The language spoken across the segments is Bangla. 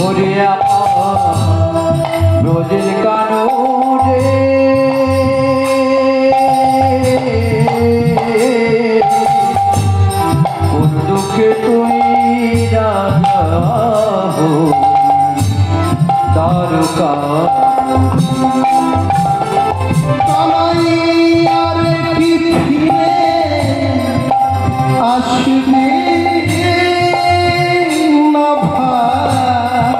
ওরে আমার রোজের কানুরে কোন দুঃখে তুই রাজা তারকা আসবে না ভাই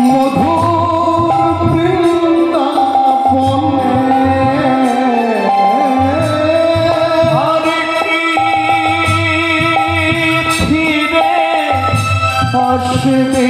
মধুর বৃন্দাবনে ফিরে আসবে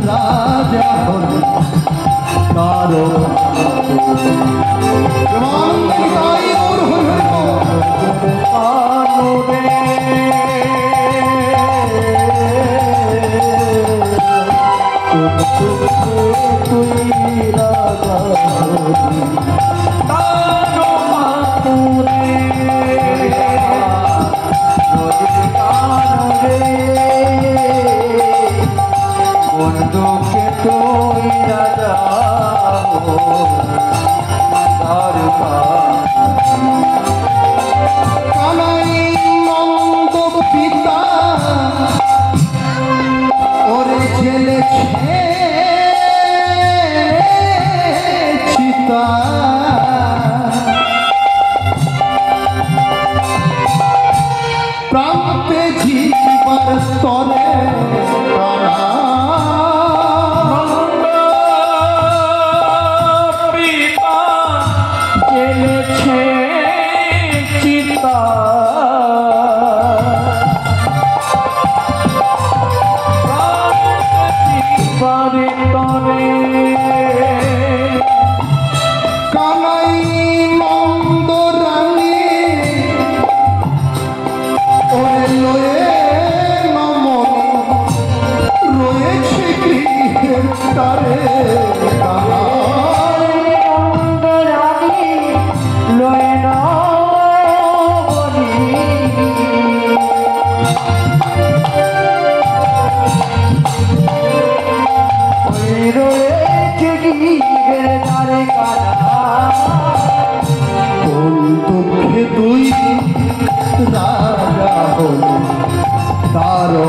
রাজা হল তারো তুই রাজা বন্ধুকে তুই রাজা তারকা কানাই নন্দ পিতা ওরে ছেলেছে চিতা প্রান্তে জীবার স্তরে কানাই নন্দ রানী ওরে লয়ে নমনি রয়েছে গৃহের তারে নন্দ রানী লয়ে কোন দুঃখে তুই রাজা হল তারো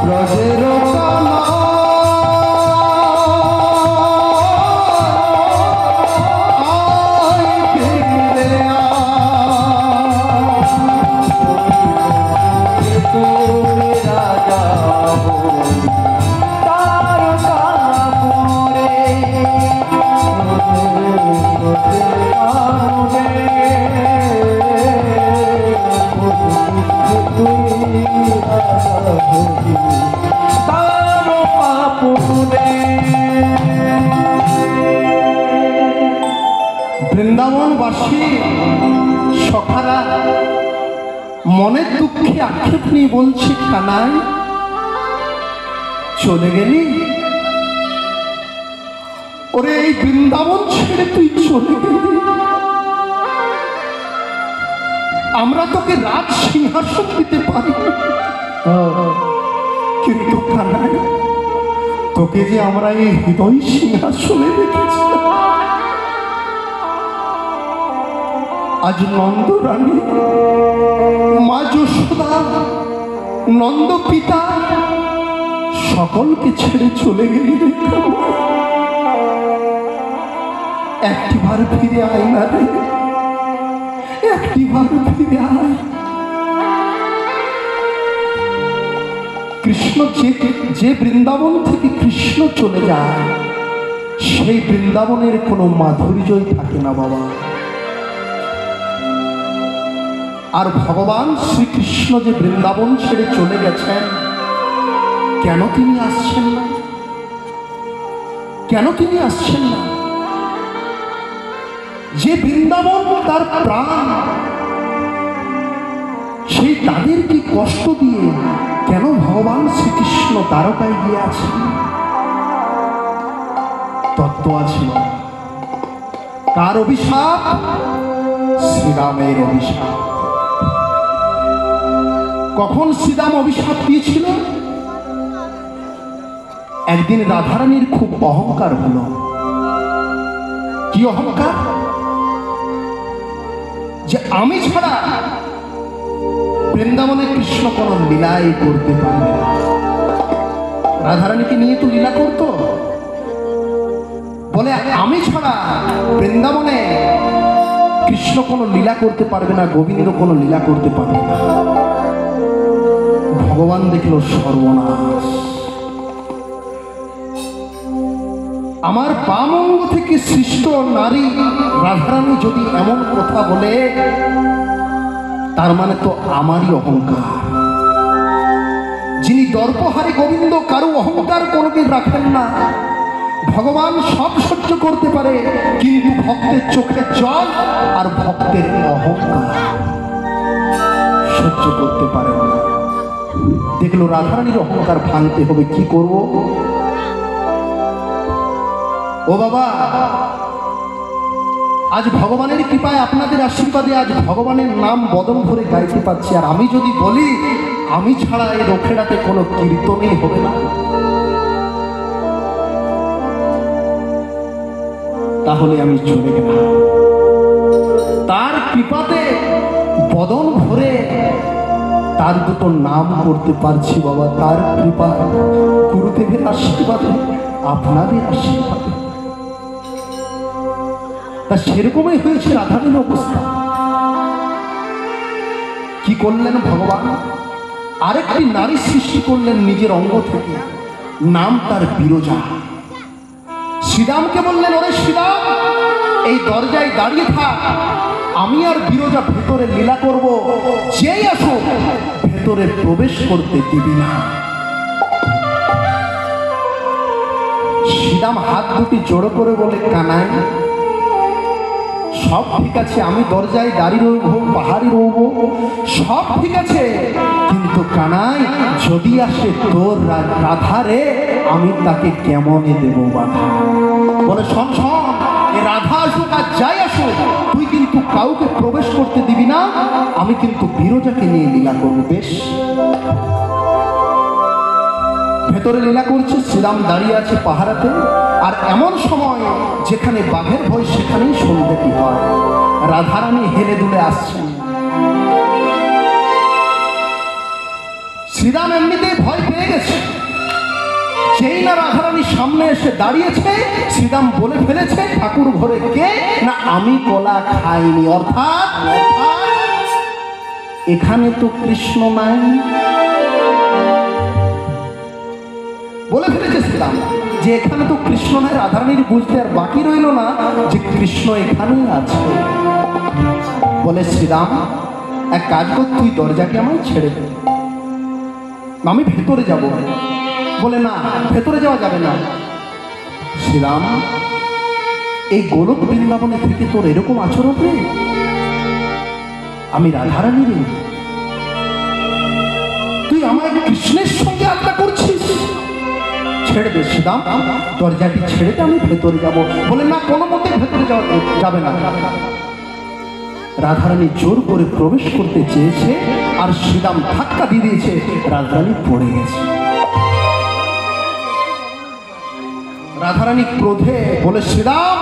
ব্রজের কানা মনের দুঃখে আক্ষেপ নিয়ে বলছে, কানাই চলে গেলি? ওরে এই বৃন্দাবন ছেড়ে তুই চলে গেলি, আমরা তোকে রাজ সিংহাসন দিতে পারি, কিন্তু কানাই তোকে যে আমরা এই হৃদয় সিংহাসনে রেখেছি। আজ নন্দ রানী, মা যশোদা, নন্দ পিতা সকলকে ছেড়ে চলে গেলি রে। একটিবার ফিরে আয় না রে, একটিবার ফিরে আয়। কৃষ্ণ যে বৃন্দাবন থেকে কৃষ্ণ চলে যায়, সেই বৃন্দাবনের কোনো মাধুর্যই থাকে না বাবা। আর ভগবান শ্রীকৃষ্ণ যে বৃন্দাবন ছেড়ে চলে গেছেন, কেন তিনি আসছেন না? কেন তিনি আসছেন না? যে বৃন্দাবন তার প্রাণ, সেই তাদেরকে কষ্ট দিয়ে কেন ভগবান শ্রীকৃষ্ণ দ্বারকায় গিয়ে আছেন? তত্ত্ব আছে। কার অভিশাপ? শ্রীরামের অভিশাপ। কখন শ্রীরাম অভিশাপ দিয়েছিল? একদিন রাধারানীর খুব অহংকার হলো। কি অহংকার? যে আমি ছাড়া বৃন্দাবনে কৃষ্ণ কোনো লীলাই করতে পারবে না। রাধারানীকে নিয়ে তো লীলা করতো, বলে আমি ছাড়া বৃন্দাবনে কৃষ্ণ কোনো লীলা করতে পারবে না, গোবিন্দ কোনো লীলা করতে পারবে না। ভগবান দেখলো সর্বনাশ, আমার বাম অঙ্গ থেকে সৃষ্ট নারী রাধারানী যদি এমন কথা বলে, তার মানে তো আমারই অহংকার। যিনি দর্পহারী গোবিন্দ কারো অহংকার কোনোদিন রাখেন না। ভগবান সব সহ্য করতে পারে, কিন্তু ভক্তের চোখের জল আর ভক্তের অহংকার সহ্য করতে পারে না। দেখলো রাধারানীর অহংকার ভাঙতে হবে, কি করব? ও বাবা, আজ ভগবানের কৃপায়, আপনাদের আশীর্বাদে আজ ভগবানের নাম বদন ভরে গাইতে পারছি। আর আমি যদি বলি আমি ছাড়া এই রোখেরাতে কোনো কীর্তনই হবে না, তাহলে আমি চলে গেলাম। তার কৃপাতে বদন ভরে তার দুটো নাম করতে পারছি বাবা, তার কৃপা, গুরুদেবের আশীর্বাদে, আপনাদের আশীর্বাদে। তা সেরকমই হয়েছে রাধারানীর অবস্থা। কি করলেন ভগবান? আরেকটি নারী সৃষ্টি করলেন নিজের অঙ্গ থেকে, নাম তার বিরজা। শ্রীরামকে বললেন, ওরে শ্রীরাম, এই দরজায় দাঁড়িয়ে থাক, আমি আর বিরজা ভেতরে লীলা করব, যেই আসো ভেতরে প্রবেশ করতে দিবি না। শ্রীরাম হাত দুটি জোড়ো করে বলে, কানাই সব ঠিক আছে, আমি দরজায় দাঁড়িয়ে রইব, পাহাড়ি রইব, সব ঠিক আছে, কিন্তু কানাই যদি আসে তোর রাধারে, আমি তাকে কেমনে দেব বাধা? বলে, শোন শোন, এ রাধা আসুক আর যাই আসুক, তুই কিন্তু কাউকে প্রবেশ করতে দিবি না, আমি কিন্তু বিরজাকে নিয়ে লীলা করবো। বেশ। ভেতরে লীলা করছে, শ্রীরাম দাঁড়িয়ে আছে পাহারাতে। আর এমন সময় যেখানে বাঘের ভয় সেখানেই সন্ধ্যাটি হয়। রাধারানী হেলে দুলে আসছেন। শ্রীরাম এমনিতেই ভয় পেয়ে গেছে। যেই না রাধারানীর সামনে এসে দাঁড়িয়েছে, শ্রীরাম বলে ফেলেছে, ঠাকুর ঘরে কে না আমি কলা খাইনি, অর্থাৎ এখানে তো কৃষ্ণ নাই। বলে ফেলেছে শ্রীরাম যে এখানে তো কৃষ্ণ নাই। রাধারানীর বুঝতে আর বাকি রইল না যে কৃষ্ণ এখানেই আছে। বলে, শ্রীরাম এক কাজ কর, তুই দরজাকে আমায় ছেড়ে দে, আমি ভেতরে যাব। বলে, না, ভেতরে যাওয়া যাবে না। শ্রীরাম, এই গোলক বৃন্দাবনে থেকে তোর এরকম আচরণ রে? আমি রাধারানী রে, আমায় কৃষ্ণের সঙ্গে আড্ডা করছিস? ছেড়ে দে শ্রীরাম, দরজাটি ছেড়ে দে, আমি ভেতরে যাব। বলে না, কোনো মতে ভেতরে যাবে না। রাধারানী জোর করে প্রবেশ করতে চেয়েছে, আর শ্রীরাম ধাক্কা দিয়ে দিয়েছে, রাধারানী পড়ে গেছে। রাধারানী ক্রোধে বলে, শ্রীরাম,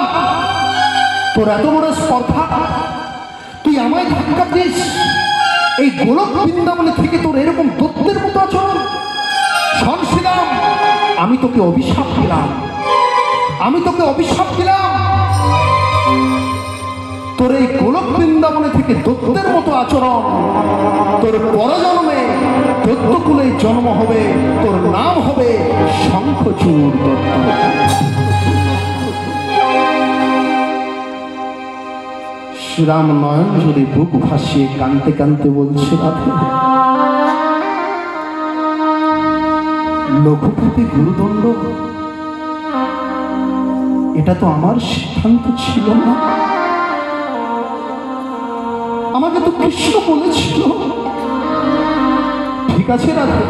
তোর এত বড় স্পর্ধা, তুই আমায় ধাক্কা দিস? এই গোলক বৃন্দাবনে থেকে তোর এরকম দত্তের মতো আচরণ? শোন শ্রীরাম, আমি তোকে অভিশাপ দিলাম, আমি তোকে অভিশাপ দিলাম। তোর এই গোলক বৃন্দাবনে থেকে দত্তের মতো আচরণ, তোর পরজন্মে দত্তকুলে জন্ম হবে, তোর নাম হবে শঙ্খচূড় দত্ত। শ্রীরাম নয়ন জুড়ে বুক ভাসিয়ে কাঁদতে কাঁদতে বলছে, রাধে, লঘুপতি গুরুদণ্ড, এটা তো আমার সিদ্ধান্ত ছিল না। আমাকে তো কৃষ্ণ বলেছিল। ঠিক আছে রাধে,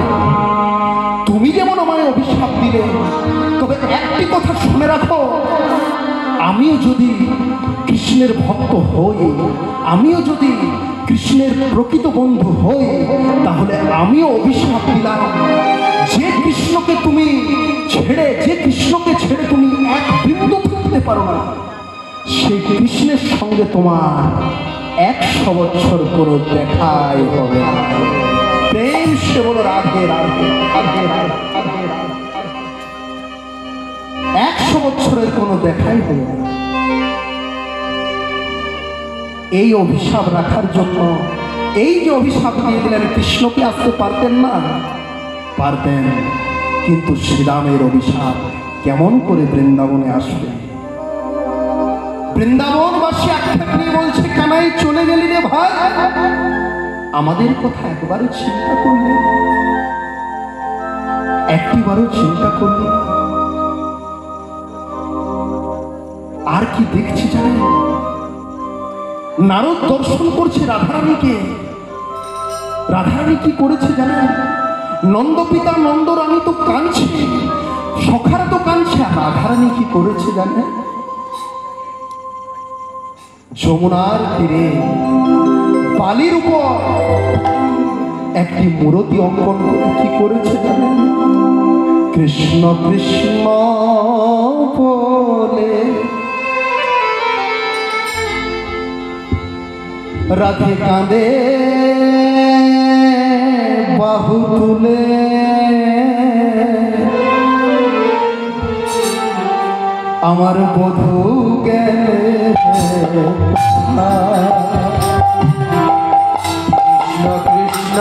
তুমি যেমন আমায় অভিশাপ দিলে, তবে একটি কথা শুনে রাখো, আমিও যদি কৃষ্ণের ভক্ত হই, আমিও যদি কৃষ্ণের প্রকৃত বন্ধু হই, তাহলে আমিও অভিশাপ দিলাম, যে কৃষ্ণকে ছেড়ে তুমি এক বিন্দু ফিরতে পারো না, সেই কৃষ্ণের সঙ্গে তোমার 100 বছর কোনো দেখাই হবে না। প্রেম সে বলো রাধে রাধে রাধে রাধে, 100 বছরের কোনো দেখাই হবে না। এই অভিশাপ রাখার জন্য, এই যে অভিশাপ দিয়ে দিলেন, কৃষ্ণকে আসতে পারতেন না? পারতেন, কিন্তু শ্রীরামের অভিশাপ কেমন করে বৃন্দাবনে আসবে? বৃন্দাবনবাসী আক্ষেপ নিয়ে বলছে, কানাই চলে গেলি রে ভাই, আমাদের কথা একবারও চিন্তা করলি? একটিবারও চিন্তা করলি? আর কি দেখছি জানেন? নারদ দর্শন করছে রাধারানীকে। রাধারানী কি করেছে জানেন? নন্দপিতা নন্দরানী তো কাঁদছে, সখারা তো কাঁদছে, আর রাধারানী কি করেছে জানেন? যমুনার তীরে বালির উপর একটি মূরতি অঙ্কন করে কি করেছে জানেন? কৃষ্ণ কৃষ্ণ বলে রাধে কাঁদে বাহু তুলে, আমার বধূ গেলে কৃষ্ণ কৃষ্ণ